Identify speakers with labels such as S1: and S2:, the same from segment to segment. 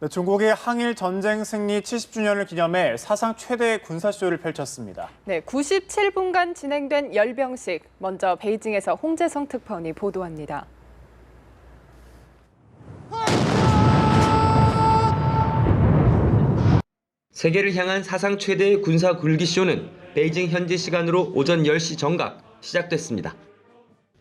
S1: 네, 중국이 항일 전쟁 승리 70주년을 기념해 사상 최대의 군사쇼를 펼쳤습니다.
S2: 네, 97분간 진행된 열병식. 먼저 베이징에서 홍재성 특파원이 보도합니다.
S3: 세계를 향한 사상 최대의 군사 굴기쇼는 베이징 현지 시간으로 오전 10시 정각 시작됐습니다.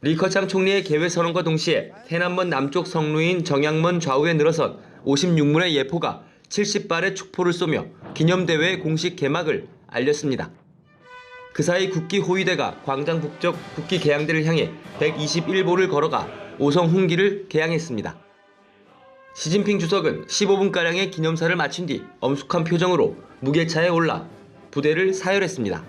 S3: 리커창 총리의 개회 선언과 동시에 해남먼 남쪽 성루인 정양먼 좌우에 늘어선 56문의 예포가 70발의 축포를 쏘며 기념대회의 공식 개막을 알렸습니다. 그 사이 국기 호위대가 광장 북쪽 국기 개양대를 향해 121보를 걸어가 오성 훈기를 개양했습니다. 시진핑 주석은 15분가량의 기념사를 마친 뒤 엄숙한 표정으로 무게차에 올라 부대를 사열했습니다.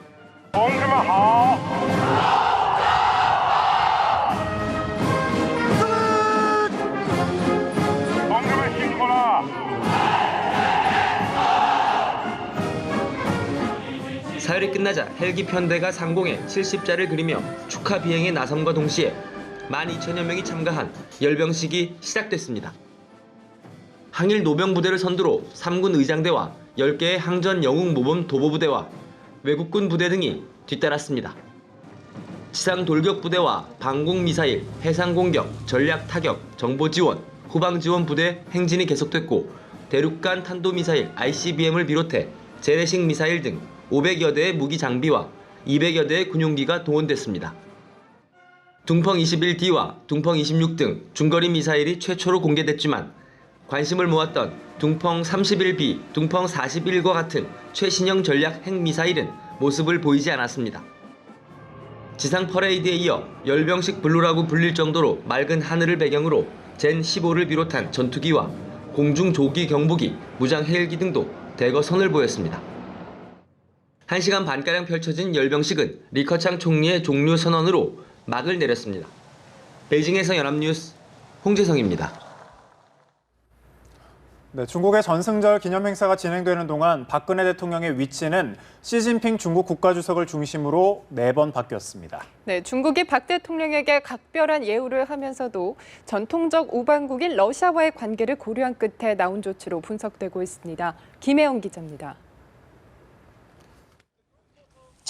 S3: 사열이 끝나자 헬기 편대가 상공에 70자를 그리며 축하 비행에 나섬과 동시에 12,000여 명이 참가한 열병식이 시작됐습니다. 항일 노병부대를 선두로 3군 의장대와 10개의 항전 영웅 모범 도보부대와 외국군 부대 등이 뒤따랐습니다. 지상 돌격 부대와 방공 미사일, 해상 공격, 전략 타격, 정보 지원, 후방 지원 부대 행진이 계속됐고 대륙간 탄도 미사일 ICBM을 비롯해 재래식 미사일 등 500여 대의 무기 장비와 200여 대의 군용기가 동원됐습니다. 둥펑 21D와 둥펑 26 등 중거리 미사일이 최초로 공개됐지만 관심을 모았던 둥펑 31B, 둥펑 41과 같은 최신형 전략 핵미사일은 모습을 보이지 않았습니다. 지상 퍼레이드에 이어 열병식 블루라고 불릴 정도로 맑은 하늘을 배경으로 젠 15를 비롯한 전투기와 공중 조기 경보기, 무장 헬기 등도 대거 선을 보였습니다. 1시간 반가량 펼쳐진 열병식은 리커창 총리의 종료 선언으로 막을 내렸습니다. 베이징에서 연합뉴스 홍재성입니다.
S1: 네, 중국의 전승절 기념 행사가 진행되는 동안 박근혜 대통령의 위치는 시진핑 중국 국가주석을 중심으로 4번 바뀌었습니다.
S2: 네, 중국이 박 대통령에게 각별한 예우를 하면서도 전통적 우방국인 러시아와의 관계를 고려한 끝에 나온 조치로 분석되고 있습니다. 김혜영 기자입니다.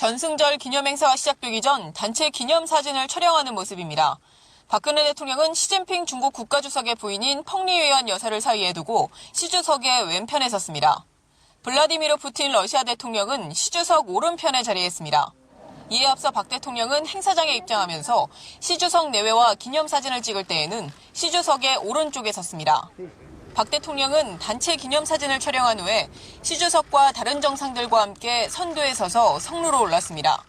S4: 전승절 기념행사가 시작되기 전 단체 기념사진을 촬영하는 모습입니다. 박근혜 대통령은 시진핑 중국 국가주석의 부인인 펑리웨이안 여사를 사이에 두고 시 주석의 왼편에 섰습니다. 블라디미르 푸틴 러시아 대통령은 시 주석 오른편에 자리했습니다. 이에 앞서 박 대통령은 행사장에 입장하면서 시 주석 내외와 기념사진을 찍을 때에는 시 주석의 오른쪽에 섰습니다. 박 대통령은 단체 기념사진을 촬영한 후에 시 주석과 다른 정상들과 함께 선두에 서서 성루로 올랐습니다.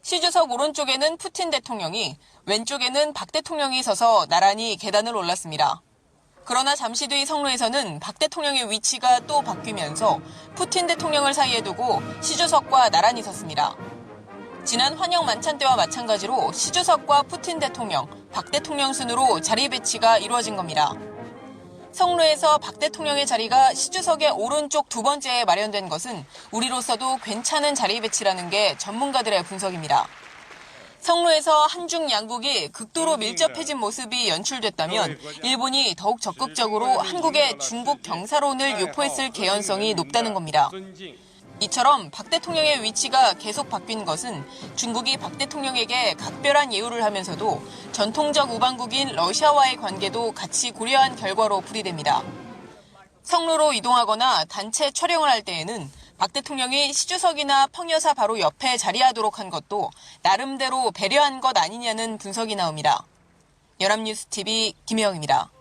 S4: 시 주석 오른쪽에는 푸틴 대통령이, 왼쪽에는 박 대통령이 서서 나란히 계단을 올랐습니다. 그러나 잠시 뒤 성루에서는 박 대통령의 위치가 또 바뀌면서 푸틴 대통령을 사이에 두고 시 주석과 나란히 섰습니다. 지난 환영 만찬 때와 마찬가지로 시 주석과 푸틴 대통령, 박 대통령 순으로 자리 배치가 이루어진 겁니다. 성루에서 박 대통령의 자리가 시 주석의 오른쪽 두 번째에 마련된 것은 우리로서도 괜찮은 자리 배치라는 게 전문가들의 분석입니다. 성루에서 한중 양국이 극도로 밀접해진 모습이 연출됐다면 일본이 더욱 적극적으로 한국의 중국 경사론을 유포했을 개연성이 높다는 겁니다. 이처럼 박 대통령의 위치가 계속 바뀐 것은 중국이 박 대통령에게 각별한 예우를 하면서도 전통적 우방국인 러시아와의 관계도 같이 고려한 결과로 풀이됩니다. 성루로 이동하거나 단체 촬영을 할 때에는 박 대통령이 시 주석이나 펑 여사 바로 옆에 자리하도록 한 것도 나름대로 배려한 것 아니냐는 분석이 나옵니다. 연합뉴스TV 김혜영입니다.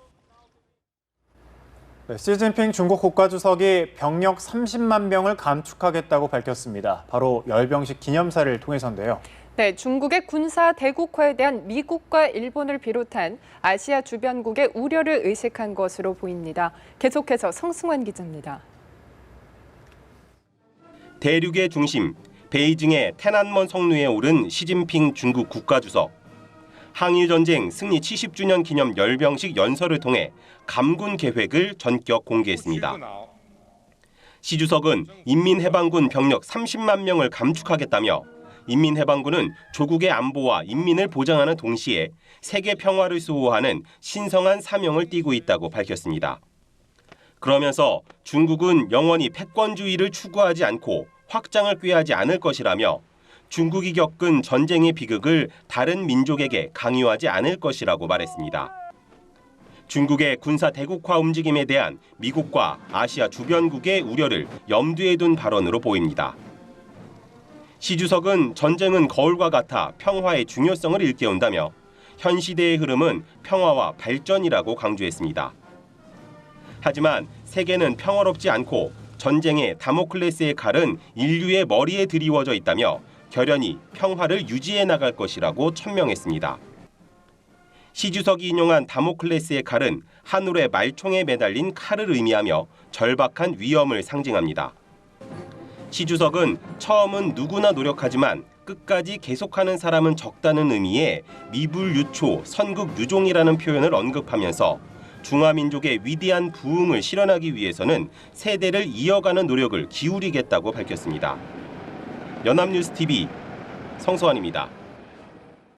S1: 네, 시진핑 중국 국가주석이 병력 30만 명을 감축하겠다고 밝혔습니다. 바로 열병식 기념사를 통해서인데요.
S2: 네, 중국의 군사 대국화에 대한 미국과 일본을 비롯한 아시아 주변국의 우려를 의식한 것으로 보입니다. 계속해서 성승환 기자입니다.
S5: 대륙의 중심, 베이징의天安門 성루에 오른 시진핑 중국 국가주석. 항일전쟁 승리 70주년 기념 열병식 연설을 통해 감군 계획을 전격 공개했습니다. 시 주석은 인민해방군 병력 30만 명을 감축하겠다며 인민해방군은 조국의 안보와 인민을 보장하는 동시에 세계 평화를 수호하는 신성한 사명을 띠고 있다고 밝혔습니다. 그러면서 중국은 영원히 패권주의를 추구하지 않고 확장을 꾀하지 않을 것이라며 중국이 겪은 전쟁의 비극을 다른 민족에게 강요하지 않을 것이라고 말했습니다. 중국의 군사 대국화 움직임에 대한 미국과 아시아 주변국의 우려를 염두에 둔 발언으로 보입니다. 시 주석은 전쟁은 거울과 같아 평화의 중요성을 일깨운다며 현 시대의 흐름은 평화와 발전이라고 강조했습니다. 하지만 세계는 평화롭지 않고 전쟁의 다모클레스의 칼은 인류의 머리에 드리워져 있다며 결연히 평화를 유지해 나갈 것이라고 천명했습니다. 시 주석이 인용한 다모클레스의 칼은 하늘의 말총에 매달린 칼을 의미하며 절박한 위험을 상징합니다. 시 주석은 처음은 누구나 노력하지만 끝까지 계속하는 사람은 적다는 의미의 미불유초, 선극유종이라는 표현을 언급하면서 중화민족의 위대한 부흥을 실현하기 위해서는 세대를 이어가는 노력을 기울이겠다고 밝혔습니다. 연합뉴스TV 성소환입니다.